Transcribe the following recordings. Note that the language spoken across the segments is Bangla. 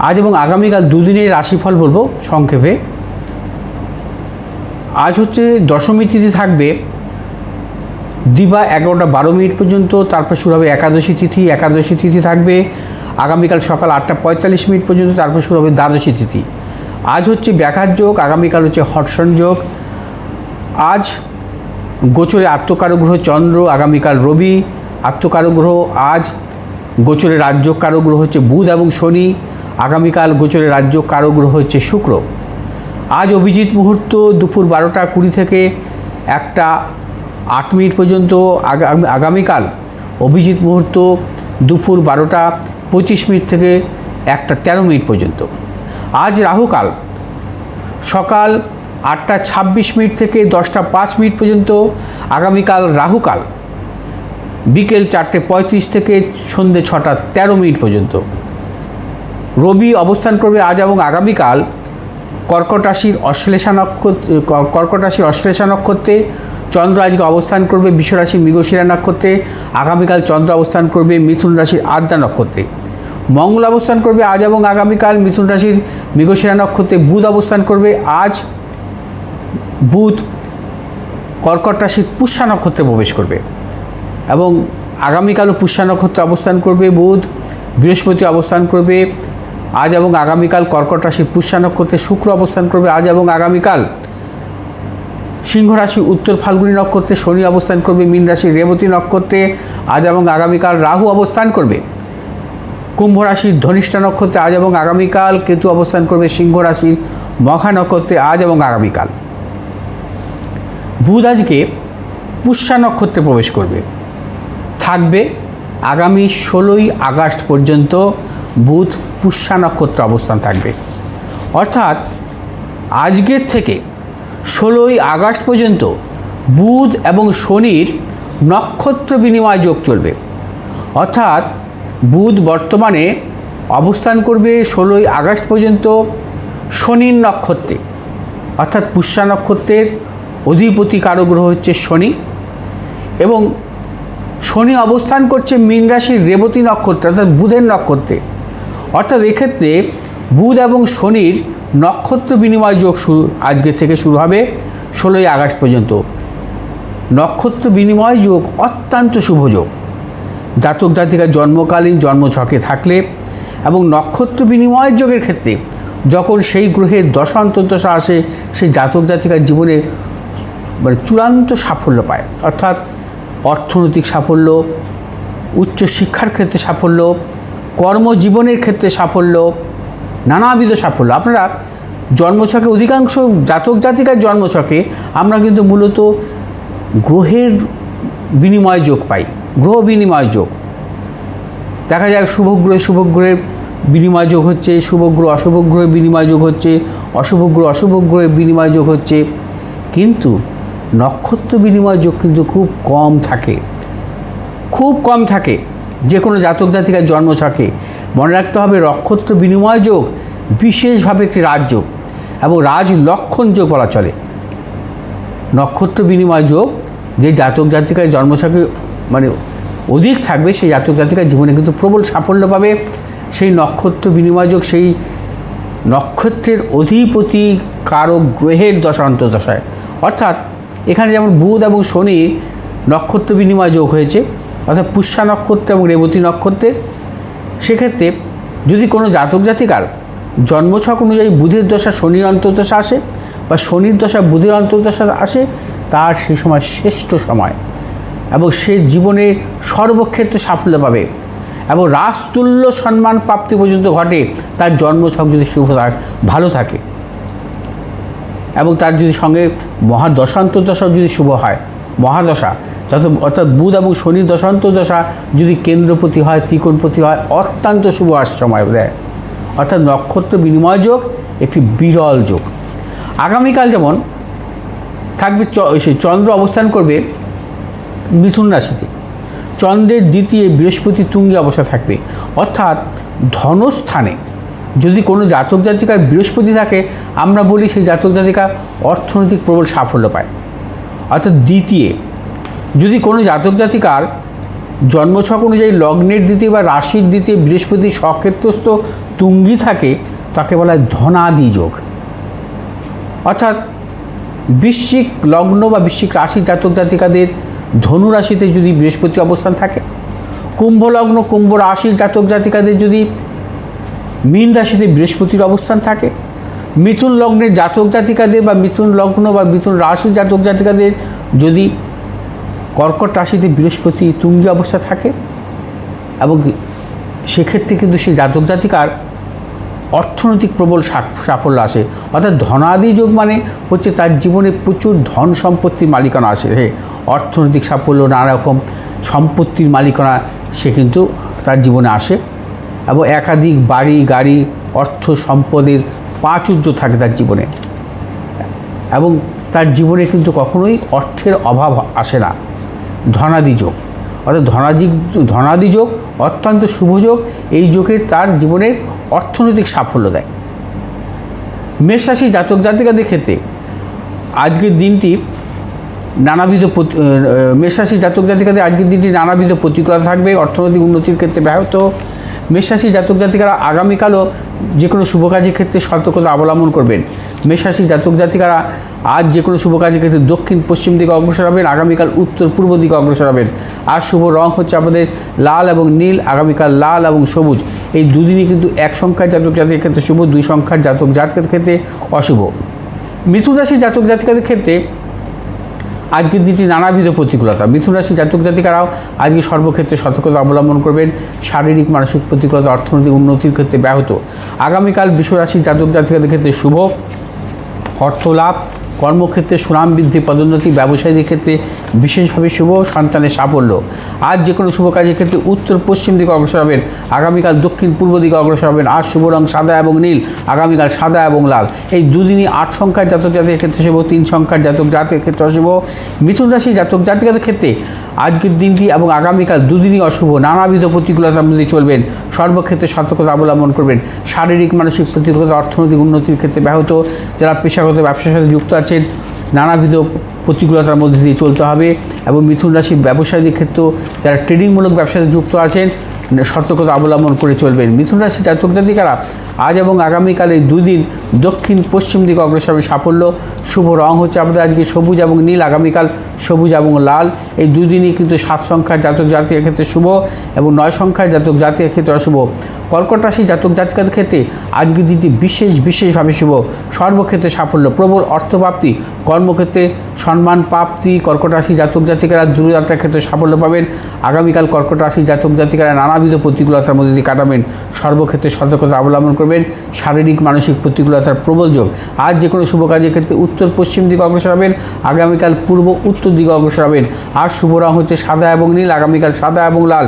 আজ এবং আগামীকাল দুদিনের রাশিফল বলবো সংক্ষেপে। আজ হচ্ছে দশমী তিথি থাকবে দিবা 11টা 12 মিনিট পর্যন্ত, তারপর শুরু হবে একাদশী তিথি। একাদশী তিথি থাকবে আগামীকাল সকাল 8টা 45 মিনিট পর্যন্ত, তারপর শুরু হবে দ্বাদশী তিথি। আজ হচ্ছে ব্যাঘাত যোগ, আগামীকাল হচ্ছে হর্ষণ যোগ। আজ গোচরে আত্মকারক গ্রহ চন্দ্র, আগামীকাল রবি আত্মকারক গ্রহ। আজ গোচরে রাজযোগ কারক গ্রহ হচ্ছে বুধ এবং শনি, আগামীকাল গোচরে রাজযোগ কারক গ্রহ হচ্ছে শুক্র। আজ অভিজিৎ মুহূর্ত দুপুর 12টা 20 থেকে 1টা 8 মিনিট পর্যন্ত। আগামীকাল অভিজিৎ মুহূর্ত দুপুর 12টা 25 মিনিট থেকে 1টা 13 মিনিট পর্যন্ত। আজ রাহুকাল সকাল 8টা 26 মিনিট থেকে 10টা 5 মিনিট পর্যন্ত। আগামীকাল রাহুকাল বিকেল 4টে 35 থেকে সন্ধ্যে 6টা 13 মিনিট পর্যন্ত। রবি অবস্থান করবে আজ এবং আগামীকাল কর্কট রাশির অশ্লেষা নক্ষত্রে। চন্দ্র আজকে অবস্থান করবে বৃষ রাশির মৃগশিরা নক্ষত্রে। আগামীকাল চন্দ্র অবস্থান করবে মিথুন রাশির আদ্রা নক্ষত্রে। মঙ্গল অবস্থান করবে আজ এবং আগামীকাল মিথুন রাশির মৃগশিরা নক্ষত্রে। বুধ অবস্থান করবে আজ, বুধ কর্কট রাশির পুষ্যা নক্ষত্রে প্রবেশ করবে এবং আগামীকালও পুষ্যা নক্ষত্রে অবস্থান করবে বুধ। বৃহস্পতি অবস্থান করবে আজ এবং আগামীকাল কর্কট রাশির পুষ্যা নক্ষত্রে। শুক্র অবস্থান করবে আজ এবং আগামীকাল সিংহ রাশি উত্তর ফাল্গুনী নক্ষত্রে। শনি অবস্থান করবে মীন রাশির রেবতী নক্ষত্রে আজ এবং আগামীকাল। রাহু অবস্থান করবে কুম্ভ রাশির ধনিষ্ঠা নক্ষত্রে আজ এবং আগামীকাল। কেতু অবস্থান করবে সিংহ রাশির মঘা নক্ষত্রে আজ এবং আগামীকাল। বুধ আজকে পুষ্যা নক্ষত্রে প্রবেশ করবে, থাকবে আগামী 16ই আগস্ট পর্যন্ত বুধ পুষ্যা নক্ষত্র অবস্থান থাকবে। অর্থাৎ আজকের থেকে 16ই আগস্ট পর্যন্ত বুধ এবং শনির নক্ষত্র বিনিময় যোগ চলবে। অর্থাৎ বুধ বর্তমানে অবস্থান করবে 16ই আগস্ট পর্যন্ত শনির নক্ষত্রে, অর্থাৎ পুষ্যা নক্ষত্রের অধিপতি কারক গ্রহ হচ্ছে শনি, এবং শনি অবস্থান করছে মীন রাশির রেবতী নক্ষত্রে অর্থাৎ বুধের নক্ষত্রে। অর্থাৎ এক্ষেত্রে বুধ এবং শনির নক্ষত্র বিনিময় যোগ আজকে থেকে শুরু হবে 16ই আগস্ট পর্যন্ত। নক্ষত্র বিনিময় যোগ অত্যন্ত শুভ যোগ। জাতক জাতিকার জন্মকালীন জন্মছকে থাকলে এবং নক্ষত্র বিনিময় যোগের ক্ষেত্রে যখন সেই গ্রহের দশা অন্তর্দশা আসে, সেই জাতক জাতিকার জীবনে চূড়ান্ত সাফল্য পায়। অর্থাৎ অর্থনৈতিক সাফল্য, উচ্চশিক্ষার ক্ষেত্রে সাফল্য, কর্মজীবনের ক্ষেত্রে সাফল্য, নানাবিধ সাফল্য। আপনারা জন্মছকে অধিকাংশ জাতক জাতিকার জন্মছকে আমরা কিন্তু মূলত গ্রহের বিনিময় যোগ পাই, গ্রহ বিনিময় যোগ। দেখা যায় শুভ গ্রহের বিনিময় যোগ হচ্ছে, শুভ গ্রহ অশুভ গ্রহের বিনিময় যোগ হচ্ছে, অশুভ গ্রহের বিনিময় যোগ হচ্ছে, কিন্তু নক্ষত্র বিনিময় যোগ কিন্তু খুব কম থাকে যে কোনো জাতক জাতিকার জন্মছকে। মনে রাখতে হবে নক্ষত্র বিনিময় যোগ বিশেষভাবে একটি রাজযোগ এবং রাজলক্ষণ যোগ বলা চলে। নক্ষত্র বিনিময় যোগ যে জাতক জাতিকার জন্মছকে অধিক থাকবে, সেই জাতক জাতিকার জীবনে কিন্তু প্রবল সাফল্য পাবে। সেই নক্ষত্র বিনিময় যোগ সেই নক্ষত্রের অধিপতি কারক গ্রহের দশা অন্তর্দশায়। অর্থাৎ এখানে যেমন বুধ এবং শনি নক্ষত্র বিনিময় যোগ হয়েছে, অর্থাৎ পুষ্যা নক্ষত্র এবং রেবতী নক্ষত্রের, সেক্ষেত্রে যদি কোনো জাতক জাতিকার জন্মছক অনুযায়ী বুধের দশা শনির অন্তর্দশা আসে বা শনির দশা বুধের অন্তর্দশা আসে, তার সেই সময় শ্রেষ্ঠ সময় এবং সে জীবনে সর্বক্ষেত্রে সাফল্য পাবে এবং রাজতুল্য সম্মান প্রাপ্তি পর্যন্ত ঘটে তার জন্মছক যদি শুভ ভালো থাকে এবং তার যদি সঙ্গে মহাদশা অন্তর্দশা যদি শুভ হয়, মহাদশা অর্থাৎ বুধ এবং শনির দশা অন্তর্দশা যদি কেন্দ্রপতি হয়, ত্রিকোণপতি হয়, অত্যন্ত শুভ সময় দেয়। অর্থাৎ নক্ষত্র বিনিময় যোগ একটি বিরল যোগ। আগামীকাল যেমন থাকবে চন্দ্র অবস্থান করবে মিথুন রাশিতে, চন্দ্রের দ্বিতীয় বৃহস্পতি তুঙ্গে অবস্থা থাকবে। অর্থাৎ ধনস্থানে যদি কোনো জাতক জাতিকার বৃহস্পতি থাকে, আমরা বলি সেই জাতক জাতিকা অর্থনৈতিক প্রবল সাফল্য পায়। অর্থাৎ দ্বিতীয় যদি কোনো জাতক জাতিকার জন্মছক অনুযায়ী লগ্নের দ্বিতীয় বা রাশির দ্বিতীয় বৃহস্পতি স্বক্ষেত্রস্থ তুঙ্গি থাকে তাকে বলা হয় ধনাদি যোগ। অর্থাৎ বৃশ্চিক লগ্ন বা বৃশ্চিক রাশি জাতক জাতিকাদের ধনু রাশিতে যদি বৃহস্পতি অবস্থান থাকে, কুম্ভ লগ্ন কুম্ভ রাশির জাতক জাতিকাদের যদি মীন রাশিতে বৃহস্পতির অবস্থান থাকে, মিথুন লগ্নের জাতক জাতিকাদের বা মিথুন লগ্ন বা মিথুন রাশির জাতক জাতিকাদের যদি কর্কট রাশিতে বৃহস্পতি তুঙ্গি অবস্থা থাকে, এবং সেক্ষেত্রে কিন্তু সেই জাতক জাতিকার অর্থনৈতিক প্রবল সাফল্য আসে। অর্থাৎ ধনাদি যোগ মানে হচ্ছে তার জীবনে প্রচুর ধন সম্পত্তির মালিকানা আসে, অর্থনৈতিক সাফল্য, নানা রকম সম্পত্তির মালিকানা সে কিন্তু তার জীবনে আসে, এবং একাধিক বাড়ি গাড়ি অর্থ সম্পদের প্রাচুর্য থাকে তার জীবনে, এবং তার জীবনে কিন্তু কখনোই অর্থের অভাব আসে না। ধনাদি যোগ অর্থাৎ ধনাদি যোগ অত্যন্ত শুভ যোগ। এই যোগের তার জীবনের অর্থনৈতিক সাফল্য দেয়। মেষ রাশি জাতক জাতিকাদের ক্ষেত্রে আজকের দিনটি মেষ রাশি জাতক জাতিকাদের আজকের দিনটি নানাবিধ প্রতিকূলতা থাকবে, অর্থনৈতিক উন্নতির ক্ষেত্রে ব্যাহত। মেষ রাশি জাতক জাতিকারা আগামীকালও যে কোনো শুভ কাজের ক্ষেত্রে সতর্কতা অবলম্বন করবেন। মেষ রাশি জাতক জাতিকারা আজ যে কোনো শুভ কাজের ক্ষেত্রে দক্ষিণ পশ্চিম দিকে অগ্রসর হবেন, আগামীকাল উত্তর পূর্ব দিকে অগ্রসর হবেন। আর শুভ রং হচ্ছে আমাদের লাল এবং নীল, আগামীকাল লাল এবং সবুজ। এই দুদিনই কিন্তু এক সংখ্যার জাতক জাতিকের ক্ষেত্রে শুভ, দুই সংখ্যার জাতক জাতিকের ক্ষেত্রে অশুভ। মিথুন রাশি জাতক জাতিকাদের ক্ষেত্রে আজকের দিনটি নানাবিধ প্রতিকূলতা। মিথুন রাশি জাতক জাতিকারাও আজকে সর্বক্ষেত্রে সতর্কতা অবলম্বন করবেন। শারীরিক মানসিক প্রতিকূলতা অর্থনৈতিক উন্নতির ক্ষেত্রে ব্যাহত। আগামীকাল বৃষ রাশির জাতক জাতিকাদের ক্ষেত্রে শুভ, অর্থ লাভ, কর্মক্ষেত্রে সুনাম বৃদ্ধি, পদোন্নতি, ব্যবসায়ীদের ক্ষেত্রে বিশেষভাবে শুভ, সন্তানের সাফল্য। আজ যে কোনো শুভ কাজের ক্ষেত্রে উত্তর পশ্চিম দিকে অগ্রসর হবেন, আগামীকাল দক্ষিণ পূর্ব দিকে অগ্রসর হবেন। আজ শুভ রং সাদা এবং নীল, আগামীকাল সাদা এবং লাল। এই দুদিনই 8 সংখ্যার জাতক জাতিকের ক্ষেত্রে শুভ, 3 সংখ্যার জাতক জাতিকের ক্ষেত্রে অশুভ। মিথুন রাশি জাতক জাতিকাদের ক্ষেত্রে আজকের দিনটি এবং আগামীকাল দুদিনই অশুভ, নানাবিধ প্রতিকূলতার মধ্যে চলবেন, সর্বক্ষেত্রে সতর্কতা অবলম্বন করবেন। শারীরিক মানসিক প্রতিকূলতা অর্থনৈতিক উন্নতির ক্ষেত্রে ব্যাহত। যারা পেশাগত ব্যবসার সাথে যুক্ত আছেন নানাবিধ প্রতিকূলতার মধ্যে দিয়ে চলতে হবে, এবং মিথুন রাশির ব্যবসায়ীদের ক্ষেত্রেও যারা ট্রেডিংমূলক ব্যবসাতে যুক্ত আছেন সতর্কতা অবলম্বন করে চলবেন। মিথুন রাশি জাতক জাতিকারা আজ এবং আগামীকাল এই দুদিন দক্ষিণ পশ্চিম দিকে অগ্রসর হবে, সাফল্য। শুভ রং হচ্ছে আমাদের আজকে সবুজ এবং নীল, আগামীকাল সবুজ এবং লাল। এই দুদিনই কিন্তু 7 সংখ্যার জাতক জাতিকের ক্ষেত্রে শুভ এবং 9 সংখ্যার জাতক জাতিকের ক্ষেত্রে অশুভ। কর্কট রাশি জাতক জাতিকাদের ক্ষেত্রে আজকের দিনটি বিশেষভাবে শুভ, সর্বক্ষেত্রে সাফল্য, প্রবল অর্থপ্রাপ্তি, কর্মক্ষেত্রে সম্মান প্রাপ্তি। কর্কট রাশি জাতক জাতিকারা দূরযাত্রার ক্ষেত্রে সাফল্য পাবেন। আগামীকাল কর্কট রাশি জাতক জাতিকারা নানাবিধ প্রতিকূলতার মধ্যে দিয়ে কাটাবেন, সর্বক্ষেত্রে সতর্কতা অবলম্বন করবেন। শারীরিক মানসিক প্রতিকূলতার প্রবল যোগ। আজ যে কোনো শুভ কাজের ক্ষেত্রে উত্তর পশ্চিম দিকে অগ্রসর হবেন, আগামীকাল পূর্ব উত্তর দিকে অগ্রসর হবেন। আর শুভ রং হচ্ছে সাদা এবং নীল, আগামীকাল সাদা এবং লাল।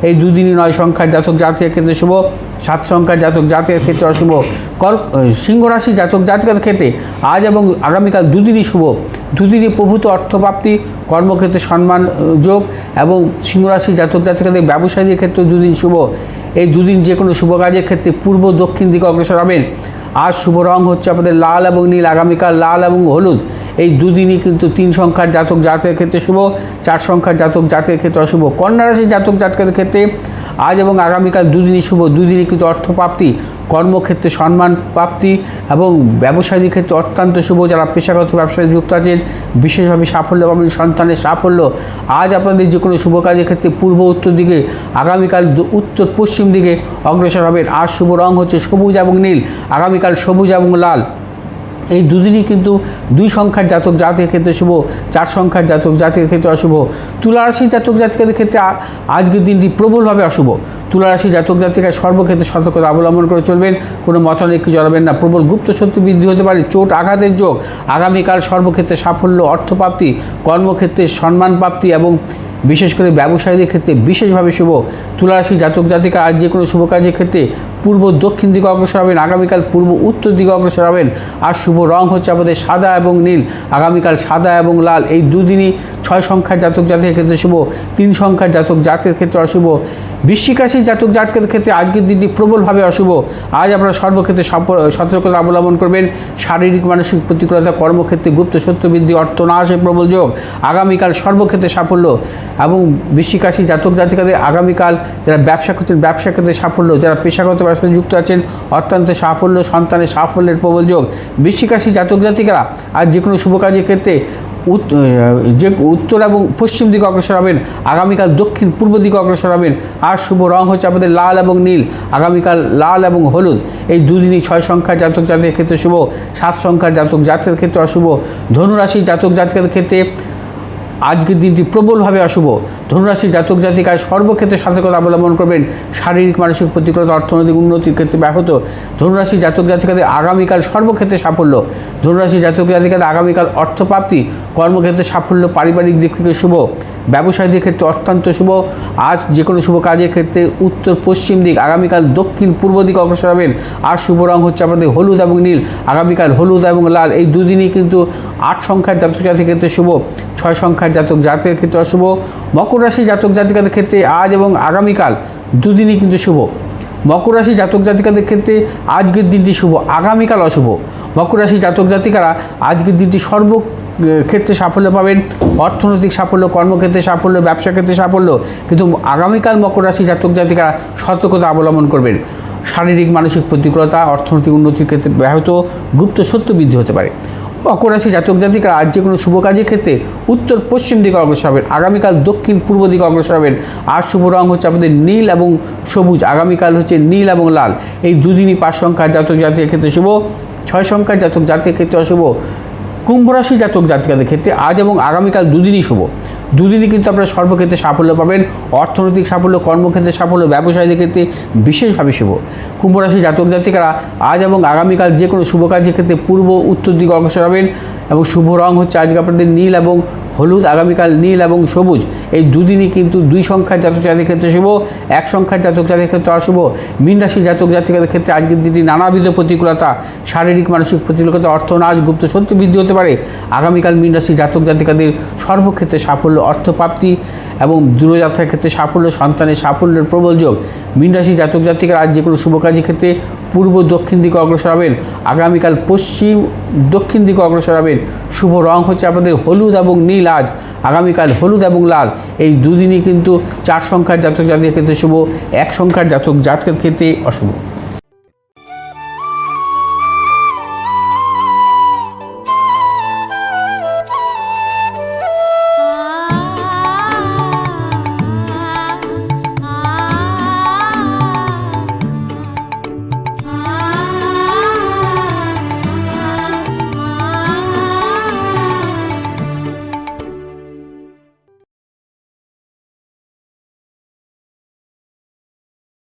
এই দুদিনই 9 সংখ্যার জাতক জাতিকের ক্ষেত্রে শুভ, 7 সংখ্যার জাতক জাতিকের ক্ষেত্রে অশুভ। সিংহ রাশি জাতক জাতিকাদের ক্ষেত্রে আজ এবং আগামীকাল দুদিনই শুভ, দুদিনই প্রভূত অর্থপ্রাপ্তি, কর্মক্ষেত্রে সম্মান যোগ, এবং সিংহ রাশি জাতক জাতিকাদের ব্যবসায়ীদের ক্ষেত্রে দুদিন শুভ। এই দুদিন যে কোনো শুভ কাজের ক্ষেত্রে পূর্ব দক্ষিণ দিকে অগ্রসর হবেন। আজ শুভ রং হচ্ছে আমাদের লাল এবং নীল, আগামীকাল লাল এবং হলুদ। এই দুদিনই কিন্তু 3 সংখ্যার জাতক জাতিকের ক্ষেত্রে শুভ, 4 সংখ্যার জাতক জাতিকের ক্ষেত্রে অশুভ। কন্যা রাশির জাতক জাতিকাদের ক্ষেত্রে আজ এবং আগামীকাল দুদিনই শুভ, দুদিনই কিন্তু অর্থপ্রাপ্তি, কর্মক্ষেত্রে সম্মান প্রাপ্তি, এবং ব্যবসায়ীদের ক্ষেত্রে অত্যন্ত শুভ। যারা পেশাগত ব্যবসায় যুক্ত আছেন বিশেষভাবে সাফল্য পাবেন, সন্তানের সাফল্য। আজ আপনাদের যে কোনো শুভ কাজের ক্ষেত্রে পূর্ব উত্তর দিকে, আগামীকাল উত্তর পশ্চিম দিকে অগ্রসর হবেন। আজ শুভ রং হচ্ছে সবুজ এবং নীল, আগামীকাল সবুজ এবং লাল। এই দুদিনই কিন্তু 2 সংখ্যার জাতক জাতিকের ক্ষেত্রে শুভ, 4 সংখ্যার জাতক জাতিকের ক্ষেত্রে অশুভ। তুলা রাশির জাতক জাতিকাদের ক্ষেত্রে আজকের দিনটি প্রবলভাবে অশুভ। তুলা রাশির জাতক জাতিকার সর্বক্ষেত্রে সতর্কতা অবলম্বন করে চলবেন, কোনো মতানৈক্যে জড়াবেন না। প্রবল গুপ্ত শত্রু বৃদ্ধি হতে পারে, চোট আঘাতের যোগ। আগামীকাল সর্বক্ষেত্রে সাফল্য, অর্থপ্রাপ্তি, কর্মক্ষেত্রে সম্মান প্রাপ্তি, এবং বিশেষ করে ব্যবসায়ীদের ক্ষেত্রে বিশেষভাবে শুভ। তুলা রাশি জাতক জাতিকা আজ যে কোনো শুভ কাজের ক্ষেত্রে পূর্ব দক্ষিণ দিকে অগ্রসর হবেন, আগামীকাল পূর্ব উত্তর দিকে অগ্রসর হবেন। আর শুভ রং হচ্ছে আমাদের সাদা এবং নীল, আগামীকাল সাদা এবং লাল। এই দুদিনই 6 সংখ্যার জাতক জাতিকের ক্ষেত্রে শুভ, 3 সংখ্যার জাতক জাতিকের ক্ষেত্রে অশুভ। বৃশ্চিক রাশির জাতক জাতিকের ক্ষেত্রে আজকের দিনটি প্রবলভাবে অশুভ। আজ আপনারা সর্বক্ষেত্রে সতর্কতা অবলম্বন করবেন। শারীরিক মানসিক প্রতিকূলতা, কর্মক্ষেত্রে গুপ্ত শত্রু বৃদ্ধি, অর্থনাশের প্রবল যোগ। আগামীকাল সর্বক্ষেত্রে সাফল্য, এবং বৃশ্চিক রাশি জাতক জাতিকাদের আগামীকাল যারা ব্যবসা করছেন ব্যবসা ক্ষেত্রে সাফল্য, যারা পেশাগত ব্যবসায় যুক্ত আছেন অত্যন্ত সাফল্য, সন্তানের সাফল্যের প্রবল যোগ। বৃশ্চিক রাশি জাতক জাতিকারা আজ যে কোনো শুভ কাজের ক্ষেত্রে যে উত্তর এবং পশ্চিম দিকে অগ্রসর হবেন, আগামীকাল দক্ষিণ পূর্ব দিকে অগ্রসর হবেন। আর শুভ রং হচ্ছে আমাদের লাল এবং নীল, আগামীকাল লাল এবং হলুদ। এই দুদিনই 6 সংখ্যার জাতক জাতিকের ক্ষেত্রে শুভ, 7 সংখ্যার জাতক জাতিকের ক্ষেত্রে অশুভ। ধনুরাশি জাতক জাতিকের ক্ষেত্রে আজকের দিনটি প্রবলভাবে অশুভ। ধনুরাশি জাতক জাতিকায় সর্বক্ষেত্রে সতর্কতা অবলম্বন করবেন। শারীরিক মানসিক প্রতিকূলতা, অর্থনৈতিক উন্নতির ক্ষেত্রে ব্যাহত। ধনুরাশি জাতক জাতিকাদের আগামীকাল সর্বক্ষেত্রে সাফল্য। ধনুরাশি জাতক জাতিকাদের আগামীকাল অর্থপ্রাপ্তি, কর্মক্ষেত্রে সাফল্য, পারিবারিক দিক থেকে শুভ, ব্যবসায়ীদের ক্ষেত্রে অত্যন্ত শুভ। আজ যে কোনো শুভ কাজের ক্ষেত্রে উত্তর পশ্চিম দিক, আগামীকাল দক্ষিণ পূর্ব দিকে অগ্রসর হবেন। আর শুভ রং হচ্ছে আমাদের হলুদ এবং নীল, আগামীকাল হলুদ এবং লাল। এই দুদিনই কিন্তু 8 সংখ্যার জাতক জাতিকের ক্ষেত্রে শুভ, 6 সংখ্যার জাতক জাতিকের ক্ষেত্রে অশুভ। মকর রাশি জাতক জাতিকাদের ক্ষেত্রে আজ এবং আগামীকাল দুদিনই কিন্তু শুভ। মকর রাশি জাতক জাতিকাদের ক্ষেত্রে আজকের দিনটি শুভ, আগামীকাল অশুভ। মকর রাশি জাতক জাতিকারা আজকের দিনটি ক্ষেত্রে সাফল্য পাবেন, অর্থনৈতিক সাফল্য, কর্মক্ষেত্রে সাফল্য, ব্যবসা ক্ষেত্রে সাফল্য। কিন্তু আগামীকাল মকর রাশি জাতক জাতিকারা সতর্কতা অবলম্বন করবেন। শারীরিক মানসিক প্রতিকূলতা, অর্থনৈতিক উন্নতির ক্ষেত্রে ব্যাহত, গুপ্ত সত্য বৃদ্ধি হতে পারে। মকর রাশি জাতক জাতিকারা আজ যে কোনো শুভ কাজের ক্ষেত্রে উত্তর পশ্চিম দিকে অগ্রসর হবেন, আগামীকাল দক্ষিণ পূর্ব দিকে অগ্রসর হবেন। আর শুভ রং হচ্ছে আমাদের নীল এবং সবুজ, আগামীকাল হচ্ছে নীল এবং লাল। এই দুদিনই 5 সংখ্যার জাতক জাতিকের ক্ষেত্রে শুভ, 6 সংখ্যার জাতক জাতিকের ক্ষেত্রে অশুভ। কুম্ভ রাশি জাতক জাতিকাদের ক্ষেত্রে আজ এবং আগামীকাল দুদিনই শুভ। দুদিনই কিন্তু আপনারা সর্বক্ষেত্রে সাফল্য পাবেন, অর্থনৈতিক সাফল্য, কর্মক্ষেত্রে সাফল্য, ব্যবসায়ীদের ক্ষেত্রে বিশেষভাবে শুভ। কুম্ভ রাশি জাতক জাতিকারা আজ এবং আগামীকাল যে কোনো শুভ কাজের ক্ষেত্রে পূর্ব উত্তর দিকে অগ্রসর হবেন এবং শুভ রং হচ্ছে আজকে আপনাদের নীল এবং হলুদ, আগামীকাল নীল এবং সবুজ। এই দুদিনই কিন্তু 2 সংখ্যার জাতক জাতিকের ক্ষেত্রে শুভ, 1 সংখ্যার জাতক জাতিকের ক্ষেত্রে অশুভ। মীন রাশি জাতক জাতিকাদের ক্ষেত্রে আজকের দিনটি নানাবিধ প্রতিকূলতা, শারীরিক মানসিক প্রতিকূলতা, অর্থনাশ, গুপ্ত সত্য বৃদ্ধি হতে পারে। আগামীকাল মীন রাশি জাতক জাতিকাদের সর্বক্ষেত্রে সাফল্য, অর্থপ্রাপ্তি এবং দূরযাত্রার ক্ষেত্রে সাফল্য, সন্তানের সাফল্যের প্রবল যোগ। মীন রাশি জাতক জাতিকারা আজ যে কোনো শুভ কাজের ক্ষেত্রে পূর্ব দক্ষিণ দিকে অগ্রসর হবেন, আগামীকাল পশ্চিম দক্ষিণ দিকে অগ্রসর হবেন। শুভ রং হচ্ছে আপনাদের হলুদ এবং নীল, আজ আগামীকাল হলুদ এবং লাল। এই দুদিনই কিন্তু 4 সংখ্যার জাতক জাতিকের ক্ষেত্রে শুভ, 1 সংখ্যার জাতক জাতিকের ক্ষেত্রে অশুভ।